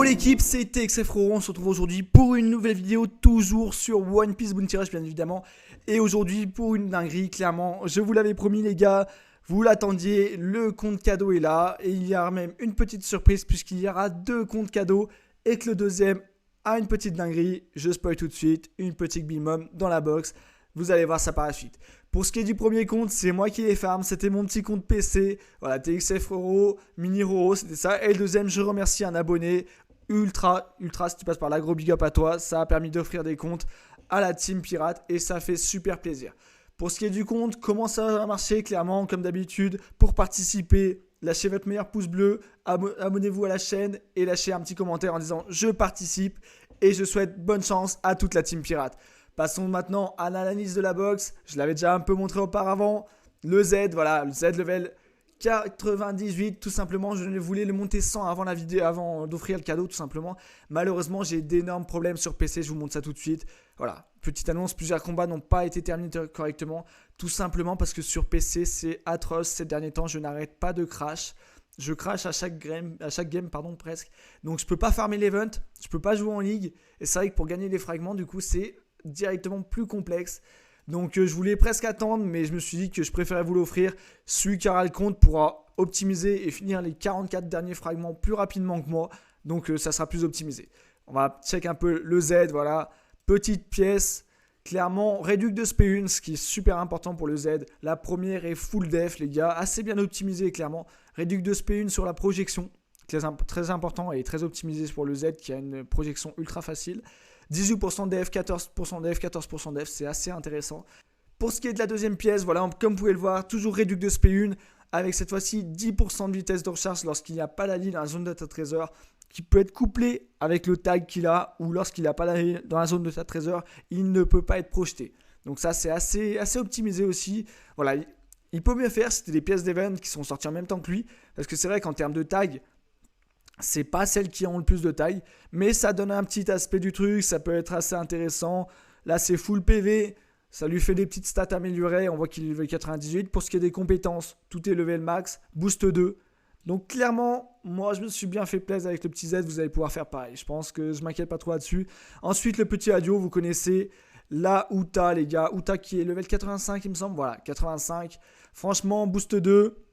l'équipe, c'est TXFRO, on se retrouve aujourd'hui pour une nouvelle vidéo, toujours sur One Piece Bounty Rush bien évidemment. Et aujourd'hui pour une dinguerie, clairement, je vous l'avais promis les gars, vous l'attendiez, le compte cadeau est là. Et il y aura même une petite surprise puisqu'il y aura deux comptes cadeaux et que le deuxième a une petite dinguerie. Je spoil tout de suite, une petite bimum dans la box, vous allez voir ça par la suite. Pour ce qui est du premier compte, c'est moi qui les farm, c'était mon petit compte PC, voilà, TXFRO, Mini Roro, c'était ça. Et le deuxième, je remercie un abonné, Ultra, si tu passes par là, gros big up à toi, ça a permis d'offrir des comptes à la team pirate et ça fait super plaisir. Pour ce qui est du compte, comment ça va marcher? Clairement, comme d'habitude, pour participer, lâchez votre meilleur pouce bleu, abonnez-vous à la chaîne et lâchez un petit commentaire en disant je participe et je souhaite bonne chance à toute la team pirate. Passons maintenant à l'analyse de la box. Je l'avais déjà un peu montré auparavant. Le Z, voilà, le Z level 98, tout simplement. Je voulais le monter 100 avant la vidéo, avant d'offrir le cadeau, tout simplement. Malheureusement, j'ai d'énormes problèmes sur PC. Je vous montre ça tout de suite. Voilà, petite annonce, plusieurs combats n'ont pas été terminés correctement. Tout simplement parce que sur PC, c'est atroce. Ces derniers temps, je n'arrête pas de crash. Je crash à chaque game, presque. Donc, je peux pas farmer l'event. Je peux pas jouer en ligue. Et c'est vrai que pour gagner des fragments, du coup, c'est directement plus complexe. Donc je voulais presque attendre, mais je me suis dit que je préférais vous l'offrir. Celui qui aura le compte pourra optimiser et finir les 44 derniers fragments plus rapidement que moi. Donc ça sera plus optimisé. On va check un peu le Z, voilà. Petite pièce, clairement réduc de SP1, ce qui est super important pour le Z. La première est full def les gars, assez bien optimisé clairement. Réduc de SP1 sur la projection, très important et très optimisé pour le Z qui a une projection ultra facile. 18% def, 14% def, 14% def, c'est assez intéressant. Pour ce qui est de la deuxième pièce, voilà, comme vous pouvez le voir, toujours réduc de SP1, avec cette fois-ci 10% de vitesse de recharge lorsqu'il n'y a pas la ligne dans la zone de ta trésor, qui peut être couplé avec le tag qu'il a, ou lorsqu'il n'a pas la ligne dans la zone de ta trésor, il ne peut pas être projeté. Donc ça, c'est assez optimisé aussi. Voilà, il peut mieux faire, c'était des pièces d'event qui sont sorties en même temps que lui, parce que c'est vrai qu'en termes de tag, c'est pas celles qui ont le plus de taille, mais ça donne un petit aspect du truc, ça peut être assez intéressant. Là, c'est full PV, ça lui fait des petites stats améliorées, on voit qu'il est level 98. Pour ce qui est des compétences, tout est level max, boost 2. Donc clairement, moi je me suis bien fait plaisir avec le petit Z, vous allez pouvoir faire pareil. Je pense que je m'inquiète pas trop là-dessus. Ensuite, le petit Adio, vous connaissez la Uta, les gars. Uta qui est level 85, il me semble. Voilà, 85. Franchement, boost 2.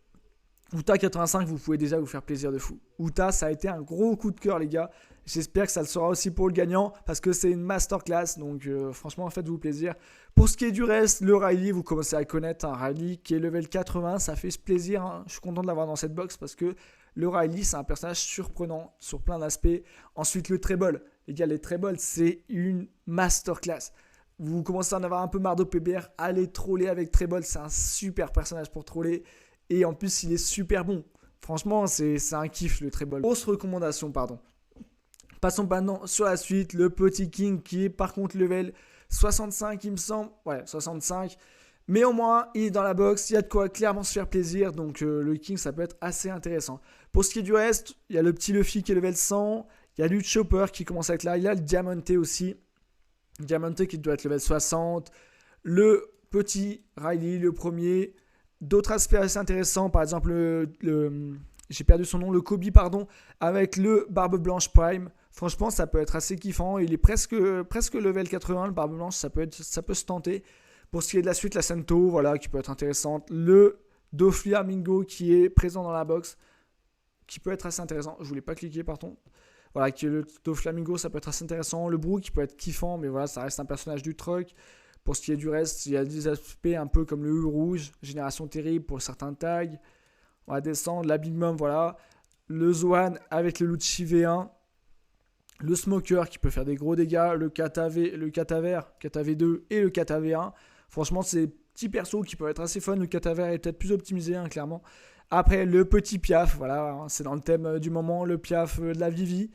Uta 85, vous pouvez déjà vous faire plaisir de fou. Uta, ça a été un gros coup de cœur, les gars. J'espère que ça le sera aussi pour le gagnant parce que c'est une masterclass. Donc, franchement, faites-vous plaisir. Pour ce qui est du reste, le Riley, vous commencez à connaître un Riley qui est level 80. Ça fait plaisir. Hein. Je suis content de l'avoir dans cette box parce que le Riley, c'est un personnage surprenant sur plein d'aspects. Ensuite, le Treble. Les gars, les Treble, c'est une masterclass. Vous commencez à en avoir un peu marre d'OPBR. Allez troller avec Treble. C'est un super personnage pour troller. Et en plus, il est super bon. Franchement, c'est un kiff le Treble. Grosse recommandation, pardon. Passons maintenant sur la suite. Le petit King qui est par contre level 65, il me semble. Ouais, 65. Mais au moins, il est dans la box. Il y a de quoi clairement se faire plaisir. Donc, le King, ça peut être assez intéressant. Pour ce qui est du reste, il y a le petit Luffy qui est level 100. Il y a le Chopper qui commence à être là. Il y a le Diamante aussi. Diamante qui doit être level 60. Le petit Riley, le premier. D'autres aspects assez intéressants, par exemple j'ai perdu son nom, le Kobe pardon, avec le Barbe Blanche Prime. Franchement, ça peut être assez kiffant. Il est presque level 80, le Barbe Blanche, ça peut se tenter. Pour ce qui est de la suite, la Sento, voilà, qui peut être intéressante. Le Doflamingo qui est présent dans la box, qui peut être assez intéressant. Je voulais pas cliquer, pardon. Voilà, qui est le Doflamingo, ça peut être assez intéressant. Le Brook qui peut être kiffant, mais voilà, ça reste un personnage du truc. Pour ce qui est du reste, il y a des aspects un peu comme le U rouge, génération terrible pour certains tags. On va descendre, la Big Mom, voilà. Le Zoan avec le Lucci V1. Le Smoker qui peut faire des gros dégâts. Le Kataver, KTV2 et le KTV1. Franchement, c'est des petits persos qui peuvent être assez fun. Le Kataver est peut-être plus optimisé, hein, clairement. Après, le petit Piaf, voilà, hein, c'est dans le thème du moment, le Piaf de la Vivi.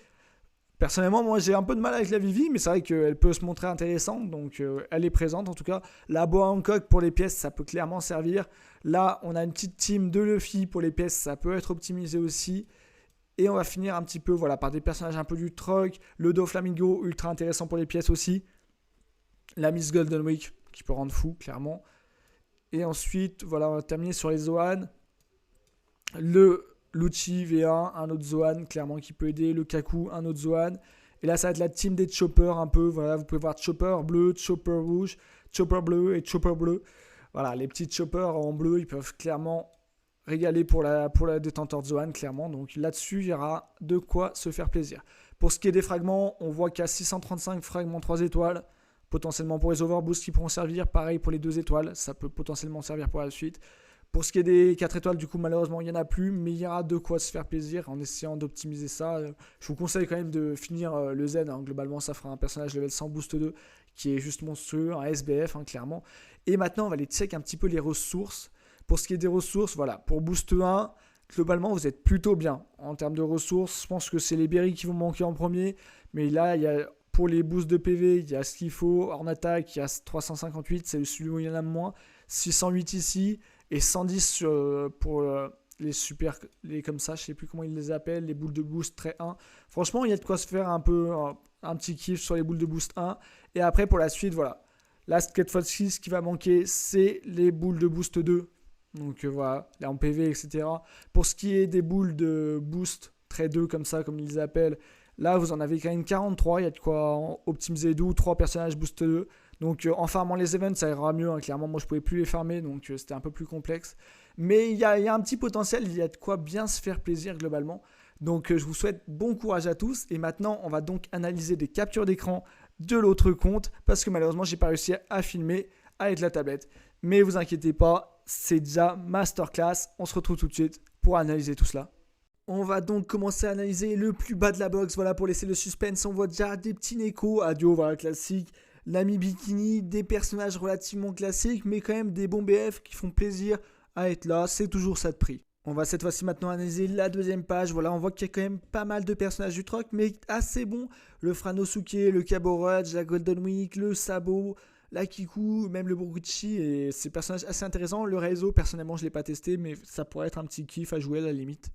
Personnellement, moi, j'ai un peu de mal avec la Vivi, mais c'est vrai qu'elle peut se montrer intéressante, donc elle est présente en tout cas. La Boa Hancock pour les pièces, ça peut clairement servir. Là, on a une petite team de Luffy pour les pièces, ça peut être optimisé aussi. Et on va finir un petit peu voilà, par des personnages un peu du truck. Le Doflamingo, ultra intéressant pour les pièces aussi. La Miss Golden Week, qui peut rendre fou, clairement. Et ensuite, voilà, on va terminer sur les Zoan. Le Lucci V1, un autre Zoan, clairement qui peut aider. Le Kaku, un autre Zoan. Et là, ça va être la team des choppers un peu. Voilà, vous pouvez voir chopper bleu, chopper rouge, chopper bleu et chopper bleu. Voilà, les petits choppers en bleu, ils peuvent clairement régaler pour la détenteur de Zoan, clairement. Donc là-dessus, il y aura de quoi se faire plaisir. Pour ce qui est des fragments, on voit qu'il y a 635 fragments 3 étoiles. Potentiellement pour les overboosts qui pourront servir. Pareil pour les 2 étoiles, ça peut potentiellement servir pour la suite. Pour ce qui est des 4 étoiles, du coup, malheureusement, il n'y en a plus. Mais il y aura de quoi se faire plaisir en essayant d'optimiser ça. Je vous conseille quand même de finir le Z. Globalement, ça fera un personnage level 100 boost 2 qui est juste monstrueux, un SBF, clairement. Et maintenant, on va aller check un petit peu les ressources. Pour ce qui est des ressources, voilà, pour boost 1, globalement, vous êtes plutôt bien. En termes de ressources, je pense que c'est les berries qui vont manquer en premier. Mais là, il y a... Pour les boosts de PV, il y a ce qu'il faut. En attaque, il y a 358, c'est celui où il y en a moins. 608 ici et 110 pour les super, les comme ça, je ne sais plus comment ils les appellent, les boules de boost trait 1. Franchement, il y a de quoi se faire un peu un petit kiff sur les boules de boost 1. Et après, pour la suite, voilà. Là, cette fois-ci, ce qui va manquer, c'est les boules de boost 2. Donc voilà, là en PV, etc. Pour ce qui est des boules de boost trait 2, comme ça, comme ils les appellent, là, vous en avez quand même 43. Il y a de quoi optimiser 2 ou 3 personnages boost 2. Donc, en farmant les events, ça ira mieux. Clairement, moi, je ne pouvais plus les farmer. Donc, c'était un peu plus complexe. Mais il y a un petit potentiel. Il y a de quoi bien se faire plaisir globalement. Donc, je vous souhaite bon courage à tous. Et maintenant, on va donc analyser des captures d'écran de l'autre compte. Parce que malheureusement, je n'ai pas réussi à filmer avec la tablette. Mais vous inquiétez pas, c'est déjà masterclass. On se retrouve tout de suite pour analyser tout cela. On va donc commencer à analyser le plus bas de la box. Voilà, pour laisser le suspense, on voit déjà des petits Neko, Adio, voilà, classique. L'ami Bikini, des personnages relativement classiques, mais quand même des bons BF qui font plaisir à être là. C'est toujours ça de prix. On va cette fois-ci maintenant analyser la deuxième page. Voilà, on voit qu'il y a quand même pas mal de personnages du troc, mais assez bons. Le Franosuke, le Kaboraj, la Golden Week, le Sabo, la Kiku, même le Boruchi, et ces personnages assez intéressants. Le Reizo, personnellement, je ne l'ai pas testé, mais ça pourrait être un petit kiff à jouer à la limite.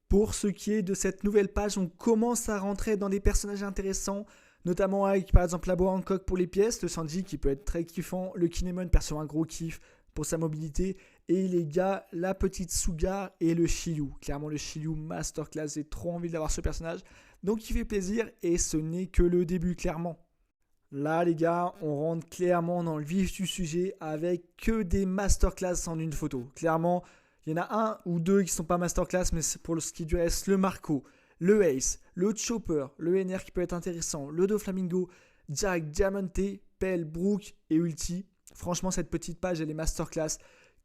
Pour ce qui est de cette nouvelle page, on commence à rentrer dans des personnages intéressants, notamment avec par exemple la Boa Hancock pour les pièces, le Sanji qui peut être très kiffant, le Kinemon perçoit un gros kiff pour sa mobilité, et les gars, la petite Suga et le Shiryu. Clairement le Shiryu masterclass, j'ai trop envie d'avoir ce personnage, donc il fait plaisir et ce n'est que le début clairement. Là les gars, on rentre clairement dans le vif du sujet avec que des masterclass en une photo. Clairement, il y en a un ou deux qui ne sont pas masterclass, mais c'est pour ce qui du reste, le Marco, le Ace, le Chopper, le NR qui peut être intéressant, le Doflamingo, Jack, Diamante, Pell, Brook et Ulti. Franchement, cette petite page, elle est masterclass.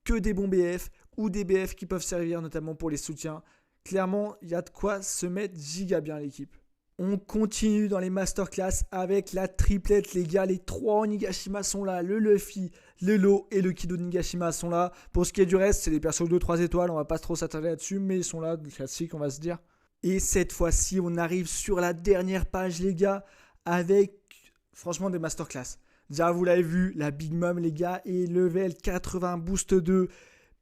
Que des bons BF ou des BF qui peuvent servir notamment pour les soutiens. Clairement, il y a de quoi se mettre giga bien l'équipe. On continue dans les masterclass avec la triplette, les gars. Les 3 Onigashima sont là. Le Luffy, le Lo et le Kido Onigashima sont là. Pour ce qui est du reste, c'est des persos de 3 étoiles. On va pas trop s'attarder là-dessus, mais ils sont là, classique, on va se dire. Et cette fois-ci, on arrive sur la dernière page, les gars, avec franchement des masterclass. Déjà, vous l'avez vu, la Big Mom, les gars, est level 80 boost 2.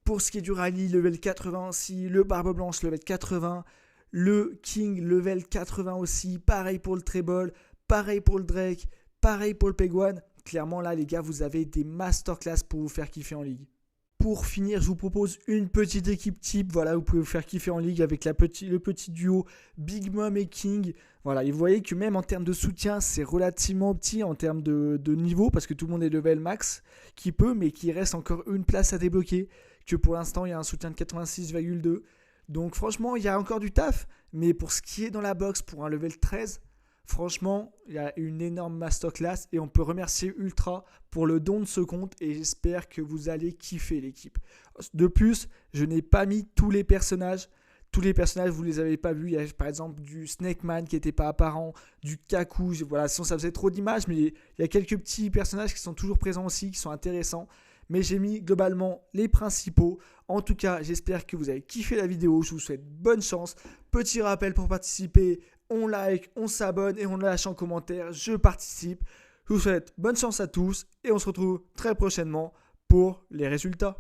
Pour ce qui est du rallye, level 80 aussi. Le Barbe Blanche, level 80. Le King, level 80 aussi. Pareil pour le Treble. Pareil pour le Drake. Pareil pour le Pegwan. Clairement, là, les gars, vous avez des masterclass pour vous faire kiffer en ligue. Pour finir, je vous propose une petite équipe type. Voilà, vous pouvez vous faire kiffer en ligue avec le petit duo Big Mom et King. Voilà, et vous voyez que même en termes de soutien, c'est relativement petit en termes de niveau parce que tout le monde est level max qui peut, mais qui reste encore une place à débloquer. Que pour l'instant, il y a un soutien de 86,2. Donc franchement, il y a encore du taf. Mais pour ce qui est dans la box, pour un level 13, franchement, il y a une énorme masterclass et on peut remercier Ultra pour le don de ce compte et j'espère que vous allez kiffer l'équipe. De plus, je n'ai pas mis tous les personnages. Tous les personnages, vous ne les avez pas vus. Il y a par exemple du Snake Man qui n'était pas apparent, du Kaku. Voilà, sinon ça faisait trop d'images, mais il y a quelques petits personnages qui sont toujours présents aussi, qui sont intéressants. Mais j'ai mis globalement les principaux. En tout cas, j'espère que vous avez kiffé la vidéo. Je vous souhaite bonne chance. Petit rappel pour participer. On like, on s'abonne et on lâche en commentaire. Je participe. Je vous souhaite bonne chance à tous et on se retrouve très prochainement pour les résultats.